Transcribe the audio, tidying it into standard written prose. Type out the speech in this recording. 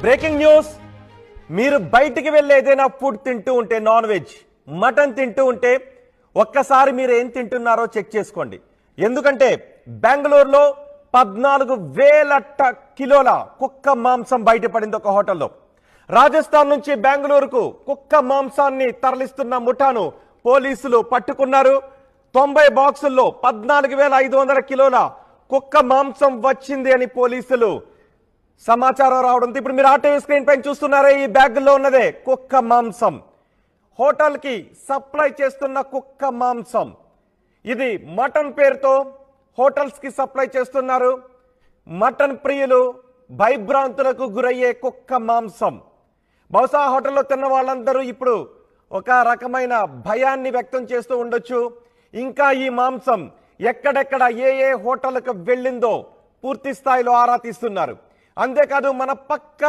Breaking news. మీరు బయటికి వెళ్ళి ఏదైనా ఫుడ్ తింటూ ఉంటే, నాన్ వెజ్ మటన్ తింటూ ఉంటే ఒక్కసారి మీరు ఏం తింటున్నారో చెక్ చేసుకోండి. ఎందుకంటే బెంగళూరులో 14,000 కిలోల కుక్క మాంసం బయటపడింది ఒక హోటల్లో. రాజస్థాన్ నుంచి బెంగళూరుకు కుక్క మాంసాన్ని తరలిస్తున్న ముఠాను పోలీసులు పట్టుకున్నారు. 90 బాక్సుల్లో 14,500 కిలోల కుక్క మాంసం వచ్చింది అని పోలీసులు సమాచారం రావడంతో ఇప్పుడు మీరు ఆటో స్క్రీన్ పైన చూస్తున్నారే, ఈ బ్యాగుల్లో ఉన్నదే కుక్క మాంసం. హోటల్ కి సప్లై చేస్తున్న కుక్క మాంసం. ఇది మటన్ పేరుతో హోటల్స్ కి సప్లై చేస్తున్నారు. మటన్ ప్రియులు భయభ్రాంతులకు గురయ్యే కుక్క మాంసం. బహుశా హోటల్లో తిన్న వాళ్ళందరూ ఇప్పుడు ఒక రకమైన భయాన్ని వ్యక్తం చేస్తూ ఉండొచ్చు. ఇంకా ఈ మాంసం ఎక్కడెక్కడ ఏ హోటల్కి వెళ్ళిందో పూర్తి స్థాయిలో ఆరా తీస్తున్నారు. అంతేకాదు మన పక్క